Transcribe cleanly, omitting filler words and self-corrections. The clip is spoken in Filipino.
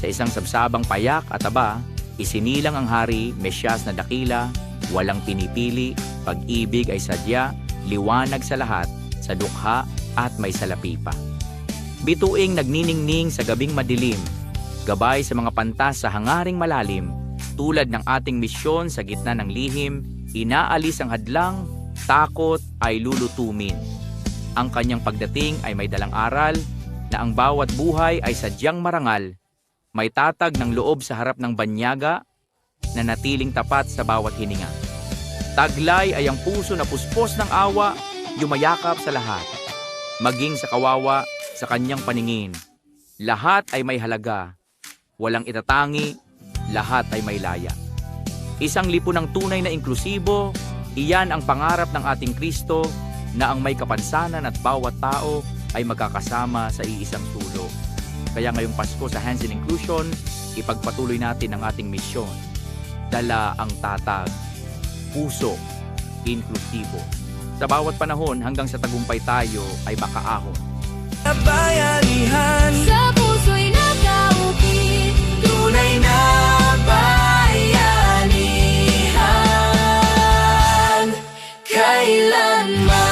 Sa isang sabsabang payak at aba, isinilang ang hari, Mesyas na dakila, walang pinipili, pag-ibig ay sadya, liwanag sa lahat, sa dukha at may salapi pa. Bituing nagniningning sa gabing madilim, gabay sa mga pantas sa hangaring malalim, tulad ng ating misyon sa gitna ng lihim, inaalis ang hadlang, takot ay lulutumin. Ang kanyang pagdating ay may dalang aral, na ang bawat buhay ay sadyang marangal, may tatag ng loob sa harap ng banyaga, na natiling tapat sa bawat hininga. Taglay ay ang puso na puspos ng awa, yumayakap sa lahat. Maging sa kawawa, sa kanyang paningin, lahat ay may halaga, walang itatangi, lahat ay may laya. Isang lipunang tunay na inklusibo, iyan ang pangarap ng ating Kristo, na ang may kapansanan at bawat tao ay magkakasama sa iisang sulok. Kaya ngayong Pasko sa Hands in Inclusion, ipagpatuloy natin ang ating misyon. Dala ang tatag, puso, inklusibo. Sa bawat panahon hanggang sa tagumpay tayo ay makaahon. Bayanihan Sa puso'y nakaukit, tunay na bayanihan kailanman.